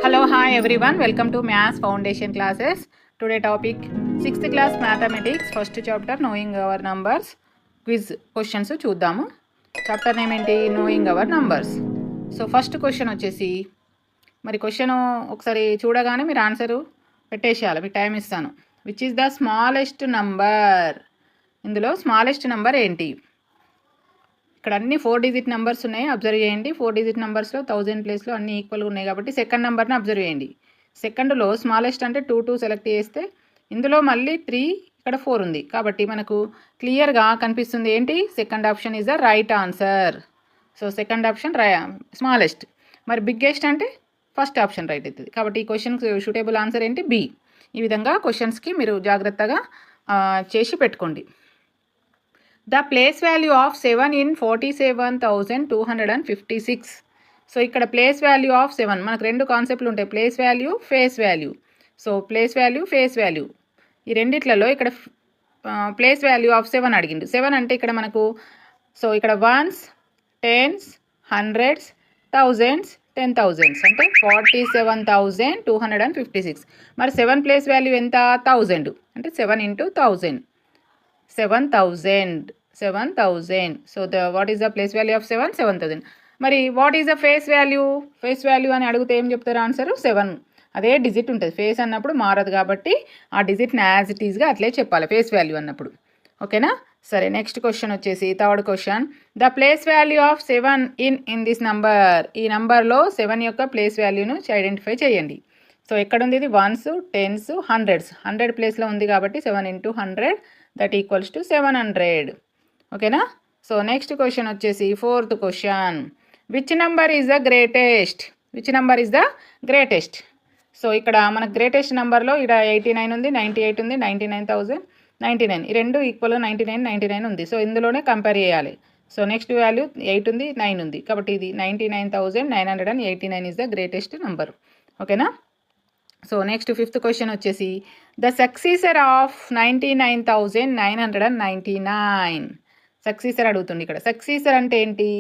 Hello, hi everyone. Welcome to Maths Foundation classes. Today topic 6th class Mathematics, first chapter Knowing Our Numbers. Quiz questions చూద్దాము. Chapter name ఏంటి? Knowing Our Numbers. So first question వచ్చేసి మరి question ఒకసారి చూడగానే మీరు answer పెట్టేసేయాలి. మీకు time ఇస్తాను. Which is the smallest number? ఇందులో స్మాలెస్ట్ నంబర్ ఏంటి? ఇక్కడ అన్ని 4 డిజిట్ నెంబర్స్ ఉన్నాయి, అబ్జర్వ్ చేయండి. 4 డిజిట్ నెంబర్స్లో 1000 ప్లేస్లో అన్ని ఈక్వల్గా ఉన్నాయి కాబట్టి సెకండ్ నెంబర్ని అబ్జర్వ్ చేయండి. సెకండ్లో స్మాలెస్ట్ అంటే 2 సెలెక్ట్ చేస్తే ఇందులో మళ్ళీ 3 ఇక్కడ 4 ఉంది కాబట్టి మనకు క్లియర్గా కనిపిస్తుంది ఏంటి? Second option is the right answer. So second option smallest. మరి బిగ్గెస్ట్ అంటే ఫస్ట్ ఆప్షన్ రైట్ అవుతుంది కాబట్టి ఈ క్వశ్చన్కి సూటబుల్ ఆన్సర్ ఏంటి? బి. ఈ విధంగా క్వశ్చన్స్కి మీరు జాగ్రత్తగా చేసి పెట్టుకోండి. The place value of 7 in 47,256. So ఇక్కడ ప్లేస్ వాల్యూ ఆఫ్ 7 మనకు రెండు కాన్సెప్ట్లు ఉంటాయి, place value, face value. So place value, face value ఈ రెండిట్లలో ఇక్కడ ప్లేస్ వాల్యూ ఆఫ్ 7 అడిగిండు. 7 అంటే ఇక్కడ మనకు సో ఇక్కడ once, tens, hundreds, thousands, 10,000s అంటే 47,256. మరి 7 ప్లేస్ వాల్యూ ఎంత? 1000 అంటే 7 into 1000. 7,000. So what is the place value of 7? 7,000. మరి what is the face value? Face value అని అడిగితే ఏం చెప్తారు? ఆన్సర్ 7. అదే డిజిట్ ఉంటుంది. ఫేస్ అన్నప్పుడు మారదు కాబట్టి ఆ డిజిట్ని యాజ్ ఇట్ ఈజ్గా అట్లే చెప్పాలి ఫేస్ వాల్యూ అన్నప్పుడు. ఓకేనా? సరే, నెక్స్ట్ క్వశ్చన్ వచ్చేసి third question. The place value of 7 in this number. ఈ నంబర్లో 7 యొక్క ప్లేస్ వాల్యూను ఐడెంటిఫై చేయండి. సో ఎక్కడుంది ఇది? Ones, tens, hundreds. 100 ప్లేస్లో ఉంది కాబట్టి 7 into 100 దట్ ఈక్వల్స్ టు 700. ఓకేనా? సో నెక్స్ట్ క్వశ్చన్ వచ్చేసి fourth question. Which number is the greatest? Which number is the greatest? So ఇక్కడ మనకు గ్రేటెస్ట్ నెంబర్లో ఇక్కడ 89 ఉంది, 98 ఉంది, 99,099 ఈ రెండు ఈక్వల్ 99 ఉంది. సో ఇందులోనే కంపేర్ చేయాలి. సో నెక్స్ట్ వాల్యూ 8 ఉంది, 9 ఉంది కాబట్టి ఇది 99,989 ఈజ్ ద గ్రేటెస్ట్ నెంబర్. ఓకేనా? సో నెక్స్ట్ ఫిఫ్త్ క్వశ్చన్ వచ్చేసి ద సక్సీసర్ ఆఫ్ 99,999. సక్సీసర్ అడుగుతుంది ఇక్కడ. సక్సీసర్ అంటే ఏంటి?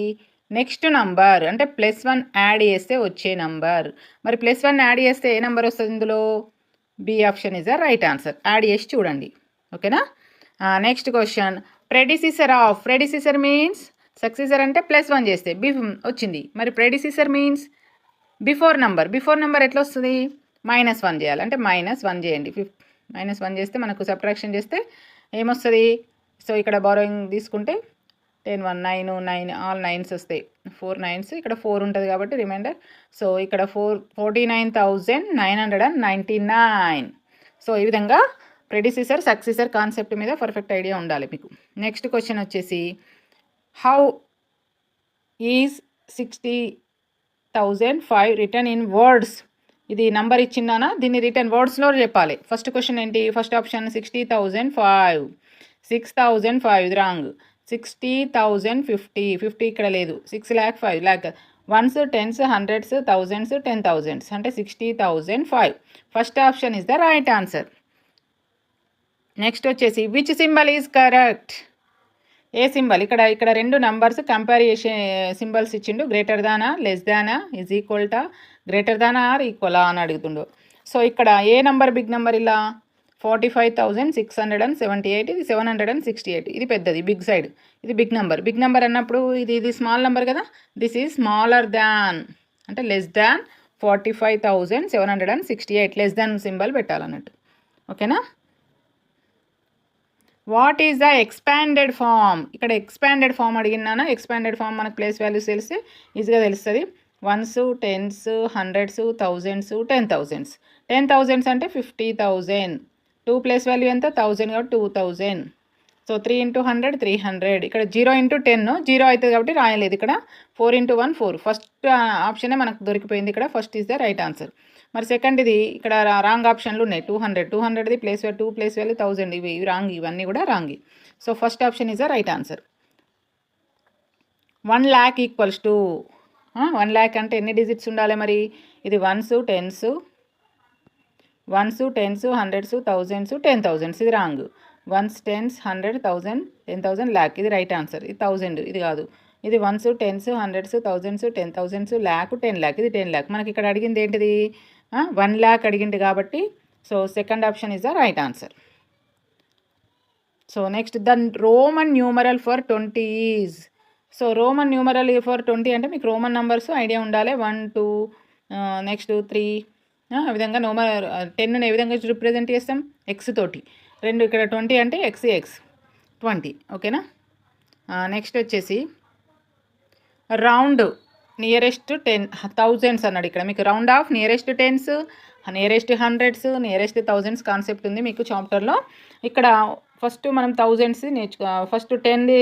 నెక్స్ట్ నంబర్ అంటే +1 యాడ్ చేస్తే వచ్చే నంబర్. మరి +1 యాడ్ చేస్తే ఏ నెంబర్ వస్తుంది ఇందులో? B option is the right answer. Add చేసి చూడండి. ఓకేనా? Next question. Predecessor of. Predecessor means successor అంటే +1 చేస్తే వచ్చింది. మరి predecessor means before number. Before number ఎట్లా వస్తుంది? -1 చేయాలి అంటే -1 చేయండి. -1 చేస్తే మనకు సబ్ట్రాక్షన్ చేస్తే ఏమొస్తుంది? సో ఇక్కడ బారోయింగ్ తీసుకుంటే 10 1 9 9 ఆల్ 9s వస్తాయి. 4 9s ఇక్కడ 4 ఉంటుంది కాబట్టి రిమైండర్. సో ఇక్కడ 49,999. సో ఈ విధంగా ప్రెడిసిసర్, సక్సెసర్ కాన్సెప్ట్ మీద పర్ఫెక్ట్ ఐడియా ఉండాలి మీకు. నెక్స్ట్ క్వశ్చన్ వచ్చేసి how is 60,005 return in words? ఇది నంబర్ ఇచ్చిందానా, దీన్ని రిటర్న్ వర్డ్స్లో చెప్పాలి. ఫస్ట్ క్వశ్చన్ ఏంటి? First option 60,005. 6,005 ఇది రాంగ్. 60,050. 50 ఇక్కడ లేదు. 6 lakh 5 lakh. Ones, tens, hundreds, thousands, 10,000s అంటే 60,005. First option is the right answer. Next వచ్చేసి విచ్ సింబల్ ఈజ్ కరెక్ట్? ఏ సింబల్? ఇక్కడ రెండు నంబర్స్ కంపేర్ చేసే సింబల్స్ ఇచ్చిండు. గ్రేటర్ దానా, లెస్ దానా, ఈజ్ ఈక్వల్ టు, గ్రేటర్ దానా ఆర్ ఈక్వలా అని అడుగుతుండు. సో ఇక్కడ ఏ నంబర్ బిగ్ నెంబర్? ఇలా 45,678. ఇది 768. ఇది పెద్దది, బిగ్ సైడ్. ఇది బిగ్ నెంబర్. బిగ్ నెంబర్ అన్నప్పుడు ఇది స్మాల్ నెంబర్ కదా. దిస్ ఈజ్ స్మాలర్ దాన్ అంటే less than 45,768. Less than symbol పెట్టాలన్నట్టు. ఓకేనా? What is the expanded form? ఇక్కడ ఎక్స్పాండెడ్ ఫామ్ అడిగినానా? ఎక్స్పాండెడ్ ఫామ్ మనకు ప్లేస్ వాల్యూస్ తెలిస్తే ఈజీగా తెలుస్తుంది. Once, tens, hundreds, thousands, 10,000s. 10,000s అంటే 50,000. 2 ప్లేస్ వాల్యూ ఎంత? 1000 కాబట్టి 2,000. So 3 into 100 300. ఇక్కడ 0 into 10 0 అవుతుంది కాబట్టి రాయలేదు. ఇక్కడ 4 into 1 4. ఫస్ట్ ఆప్షనే మనకు దొరికిపోయింది ఇక్కడ. First is the right answer. మరి సెకండ్ ఇది ఇక్కడ రాంగ్ ఆప్షన్లు ఉన్నాయి. 200ది ప్లేస్ 2 ప్లేస్ వాల్యూ 1000. ఇవి రాంగ్, ఇవన్నీ కూడా wrong. So first option is the right answer. 1 lakh equals to 1 lakh అంటే ఎన్ని డిజిట్స్ ఉండాలి మరి? ఇది ones, tens, hundreds, thousands, 10,000s ఇది రాంగ్. వన్స్, టెన్స్, 100, 1000, 10,000, lakh ఇది రైట్ ఆన్సర్. ఇది 1000 ఇది కాదు. ఇది ones, tens, hundreds, thousands, 10,000s, lakh, 10 lakh. ఇది 10 lakh. మనకి ఇక్కడ అడిగింది ఏంటిది? 1 lakh అడిగింది కాబట్టి so second option is the right answer. So next the Roman numeral for 20 is. So Roman numeral for 20 అంటే మీకు రోమన్ నంబర్స్ ఐడియా ఉండాలి. 1 2 నెక్స్ట్ 3 ఆ విధంగా 10ని ఏ విధంగా రిప్రజెంట్ చేస్తాం ఎక్స్ తోటి. రెండు ఇక్కడ 20 అంటే ఎక్స్ 20 ఓకేనా. నెక్స్ట్ వచ్చేసి రౌండ్ నియరెస్ట్ 10,000s అన్నాడు. ఇక్కడ మీకు round of nearest 10s, nearest 100s, nearest 1000s concept ఉంది మీకు చాప్టర్లో. ఇక్కడ ఫస్ట్ మనం 1000s ఫస్ట్ 10ది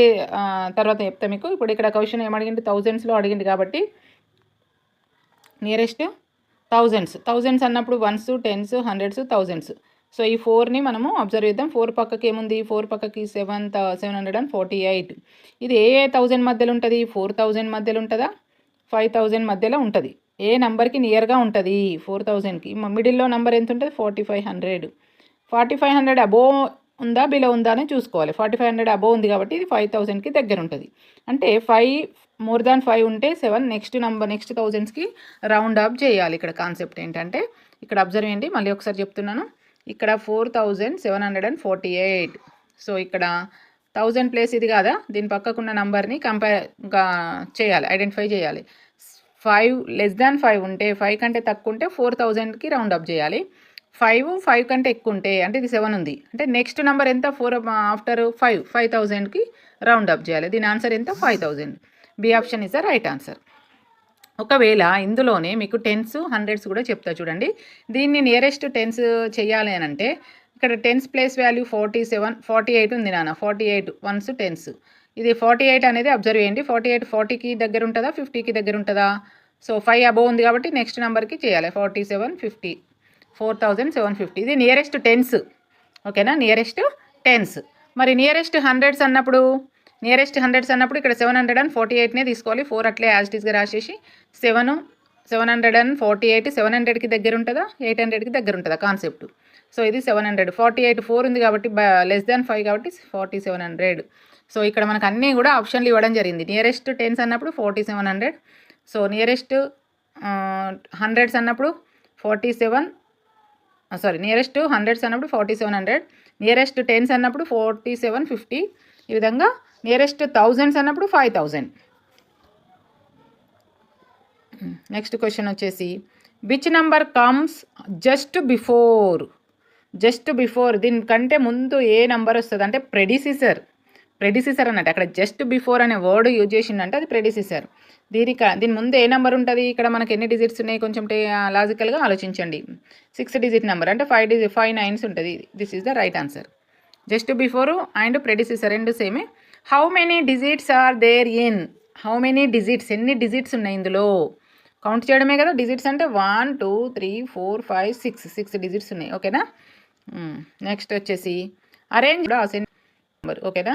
తర్వాత చెప్తా మీకు. ఇప్పుడు ఇక్కడ క్వశ్చన్ ఏమడిగింది 1000sలో అడిగింది కాబట్టి నియరెస్ట్ 1000s అన్నప్పుడు 1s 10s 100s 1000s. So ఈ 4ని మనము అబ్జర్వ్ చేద్దాం. 4 పక్కకి ఏముంది 4 పక్కకి 748. ఇది ఏ 1000 మధ్యలో ఉంటుంది 4000 మధ్యలో ఉంటుందా 5000 మధ్యలో ఉంటుంది. ఏ నెంబర్కి నియర్గా ఉంటుంది 4000కి. మిడిల్లో నెంబర్ ఎంత ఉంటుంది 4500. 4500 అబోవ్ ఉందా బిలో ఉందా అని చూసుకోవాలి. 4500 అబోవ్ ఉంది కాబట్టి ఇది 5000కి దగ్గర ఉంటుంది. అంటే 5 మోర్ దాన్ 5 ఉంటే 7 నెక్స్ట్ 1000స్కి రౌండ్ అప్ చేయాలి. ఇక్కడ కాన్సెప్ట్ ఏంటంటే ఇక్కడ అబ్జర్వ్ చేయండి మళ్ళీ ఒకసారి చెప్తున్నాను. ఇక్కడ 4748. సో ఇక్కడ 1000 ప్లేస్ ఇది కాదా దీని పక్కకున్న నంబర్ని చేయాలి ఐడెంటిఫై చేయాలి. 5 లెస్ దాన్ 5 ఉంటే 5 కంటే తక్కువ ఉంటే 4000కి రౌండ్ అప్ చేయాలి. 5 కంటే ఎక్కువ ఉంటే అంటే ఇది 7 ఉంది అంటే నెక్స్ట్ నెంబర్ ఎంత 4 ఆఫ్టర్ 5000కి రౌండ్ అప్ చేయాలి. దీని ఆన్సర్ ఎంత 5000. B option is the right answer. ఒకవేళ ఇందులోనే మీకు 10s 100s కూడా చెప్తా చూడండి. దీన్ని నియరెస్ట్ 10s చేయాలి అని అంటే ఇక్కడ 10s ప్లేస్ వాల్యూ 48 ఉంది నాన్న. 48 1s 10s. ఇది 48 అనేది అబ్జర్వ్ చేయండి. 48 40కి దగ్గర ఉంటుందా 50కి దగ్గర ఉంటుందా. సో 5 అబోవ్ ఉంది కాబట్టి నెక్స్ట్ నెంబర్కి చేయాలి 47 50 4750. ఇది నియరెస్ట్ 10s ఓకేనా నియరెస్ట్ 10s. మరి నియరెస్ట్ 100s అన్నప్పుడు ఇక్కడ 748నే తీసుకోవాలి. 4 అట్లే యాజ్ ఇట్ ఈస్గా రాసేసి 748 700కి దగ్గర ఉంటుందా 800కి దగ్గర ఉంటుందా కాన్సెప్ట్. సో ఇది 700 48 4 ఉంది కాబట్టి లెస్ దాన్ 5 కాబట్టి 4700. సో ఇక్కడ మనకు అన్నీ కూడా ఆప్షన్లు ఇవ్వడం జరిగింది. నియరెస్ట్ 10s అన్నప్పుడు 4700. సో నియరెస్ట్ 100s అన్నప్పుడు నియరెస్ట్ 100s అన్నప్పుడు 4700. నియరెస్ట్ 10s అన్నప్పుడు 4750. ఈ విధంగా నియరెస్ట్ 1000s అన్నప్పుడు 5000. నెక్స్ట్ క్వశ్చన్ వచ్చేసి which number comes just before దీనికంటే ముందు ఏ నెంబర్ వస్తుంది అంటే ప్రెడిసిసర్ అన్నట్టు. అక్కడ జస్ట్ బిఫోర్ అనే వర్డ్ యూజ్ చేసిందంటే అది ప్రెడిసిసర్. దీని ముందు ఏ నెంబర్ ఉంటుంది ఇక్కడ మనకి ఎన్ని డిజిట్స్ ఉన్నాయి కొంచెం లాజికల్గా ఆలోచించండి. 6 డిజిట్ నెంబర్ అంటే 5 9s ఉంటుంది. This is the right answer. Just before and predecessor రెండు సేమే. How many digits are there in ఎన్ని డిజిట్స్ ఉన్నాయి ఇందులో కౌంట్ చేయడమే కదా. డిజిట్స్ అంటే 1 2 3 4 5 6 డిజిట్స్ ఉన్నాయి ఓకేనా. నెక్స్ట్ వచ్చేసి అరేంజ్ నెంబర్ ఓకేనా.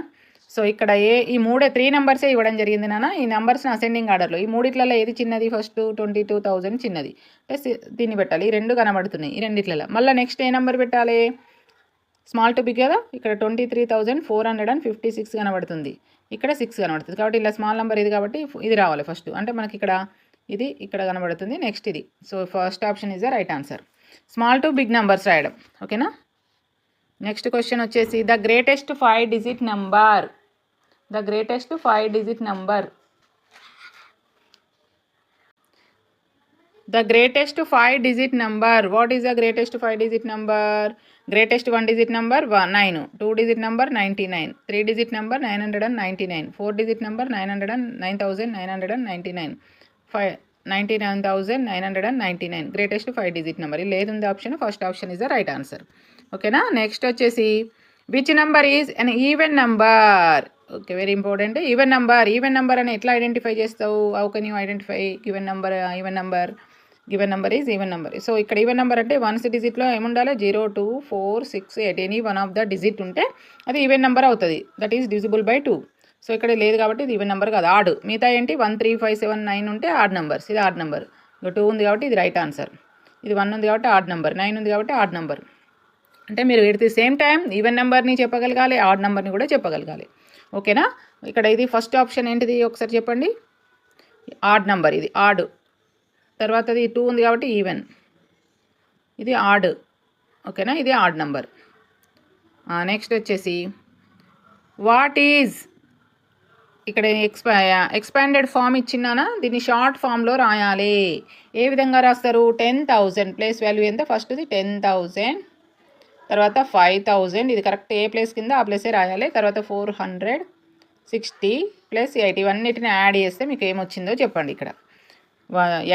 సో ఇక్కడ ఈ 3 నెంబర్సే ఇవ్వడం జరిగింది నాన్న. ఈ నెంబర్స్ని అసెండింగ్ ఆర్డర్లో ఈ మూడిట్లలో ఏది చిన్నది ఫస్ట్ 22,000 చిన్నది అంటే దీన్ని పెట్టాలి. ఈ రెండు కనబడుతున్నాయి ఈ రెండిట్లలో. మళ్ళీ నెక్స్ట్ ఏ నెంబర్ పెట్టాలి స్మాల్ టు బిగ్ కదా. ఇక్కడ 23,456 కనబడుతుంది ఇక్కడ 6 కనబడుతుంది కాబట్టి ఇలా స్మాల్ నెంబర్ ఇది కాబట్టి ఇది రావాలి ఫస్ట్. అంటే మనకి ఇక్కడ కనబడుతుంది నెక్స్ట్ ఇది. So first option is the right answer. Small to big numbers రాయడం ఓకేనా. నెక్స్ట్ క్వశ్చన్ వచ్చేసి the greatest 5 digit number what is the greatest 5 digit number. Greatest 1 digit number 9, 2 digit number 99, 3 digit number 999, 4 digit number 99,999, 99,999 greatest 5 digit number. ఇది లేదు ఉంది option. First option is the right answer ఓకేనా. Next వచ్చేసి which number is an even number. Okay very important. Even number అని ఎట్లా identify చేస్తావు. How can you identify even number is even number. So ఇక్కడ even number అంటే 1s డిజిట్లో ఏముండాలి 0 2 4 6 8 any one of the digit ఉంటే అది even number అవుతుంది. That is divisible by 2. So ఇక్కడ లేదు కాబట్టి ఇది ఈవెన్ నెంబర్ కాదు ఆడ్. మిగతా ఏంటి 1 3 5 7 9 ఉంటే ఆడ్ నెంబర్స్. ఇది ఆడ్ నెంబర్. 2 ఉంది కాబట్టి ఇది రైట్ ఆన్సర్. ఇది 1 ఉంది కాబట్టి ఆడ్ నెంబర్. 9 ఉంది కాబట్టి ఆడ్ నెంబర్. అంటే మీరు at the same time even నెంబర్ని చెప్పగలగాలి ఆడ్ నెంబర్ని కూడా చెప్పగలగాలి ఓకేనా. ఇక్కడ ఇది ఫస్ట్ ఆప్షన్ ఏంటిది ఒకసారి చెప్పండి. ఆడ్ నెంబర్ ఇది ఆడ్. తర్వాత అది 2 ఉంది కాబట్టి ఈవెన్. ఇది ఆడ్, ఓకేనా, ఇది ఆడ్ నెంబర్. నెక్స్ట్ వచ్చేసి వాట్ ఈజ్, ఇక్కడ ఎక్స్పాండెడ్ ఫామ్ ఇచ్చినానా, దీన్ని షార్ట్ ఫామ్లో రాయాలి. ఏ విధంగా రాస్తారు? 10,000 ప్లేస్ వాల్యూ ఎంత? ఫస్ట్ది 10,000, తర్వాత 5,000, ఇది కరెక్ట్ ఏ ప్లేస్ కింద ఆ ప్లేసే రాయాలి. తర్వాత 460 ప్లస్ 80, ఇవన్నిటిని యాడ్ చేస్తే మీకు ఏమొచ్చిందో చెప్పండి. ఇక్కడ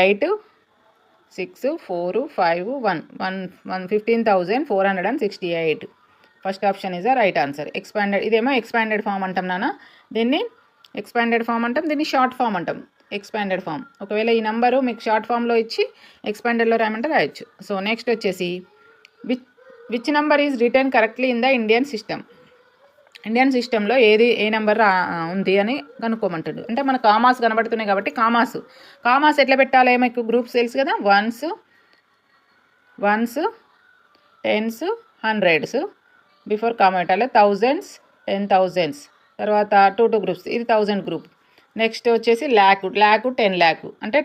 8, 6, 4, 5, 1, 15,468. First option is the right answer. Expanded, ఇదేమో ఎక్స్పాండెడ్ ఫామ్ అంటాం నాన్న, దీన్ని ఎక్స్పాండెడ్ ఫామ్ అంటాం, దీన్ని షార్ట్ ఫామ్ అంటాం. Expanded form. ఒకవేళ ఈ నెంబరు మీకు షార్ట్ ఫామ్లో ఇచ్చి ఎక్స్పాండెడ్లో రాయమంటే రాయొచ్చు. సో నెక్స్ట్ వచ్చేసి which number is return correctly in the Indian system. Indian సిస్టంలో ఏ నెంబర్ ఉంది అని కనుక్కోమంటాడు. అంటే మన కామాస్ కనబడుతున్నాయి కాబట్టి కామాస్ ఎట్లా పెట్టాలి? మీకు గ్రూప్స్ తెలుసు కదా, ones, tens, hundreds, before comma పెట్టాలి. థౌజండ్స్, 10,000s, తర్వాత 2 గ్రూప్స్, ఇది 1000 గ్రూప్. నెక్స్ట్ వచ్చేసి ల్యాక్, 10 lakh, అంటే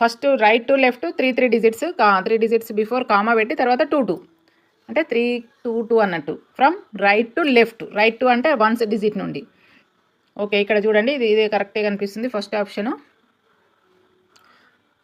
first right to left 3 digits, 3 digits before comma పెట్టి తర్వాత 2 అంటే 3, 2 అన్నట్టు. From right to left, right to అంటే 1 డిజిట్ నుండి. ఓకే, ఇక్కడ చూడండి, ఇది కరెక్టే కనిపిస్తుంది ఫస్ట్ ఆప్షను.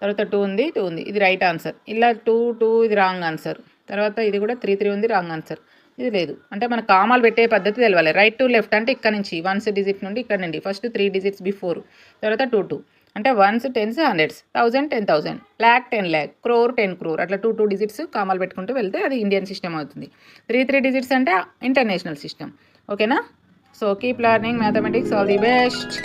తర్వాత 2 ఉంది, ఇది రైట్ ఆన్సర్. ఇలా 2 ఇది రాంగ్ ఆన్సర్. తర్వాత ఇది కూడా 3 ఉంది, రాంగ్ ఆన్సర్. ఇది లేదు. అంటే మన కామాలు పెట్టే పద్ధతి తెలవాలి. రైట్ టు లెఫ్ట్ అంటే ఇక్కడ నుంచి 1 డిజిట్ నుండి ఇక్కడ నుండి ఫస్ట్ 3 డిజిట్స్ బిఫోర్, తర్వాత 2 అంటే 1s, 10s, 100s, 1000, 10,000, lakh, 10 lakh, crore, 10 crore, అట్లా 2 డిజిట్స్ కామాలు పెట్టుకుంటూ వెళ్తే అది ఇండియన్ సిస్టమ్ అవుతుంది. 3 డిజిట్స్ అంటే ఇంటర్నేషనల్ సిస్టమ్. ఓకేనా? So keep learning mathematics. All the best.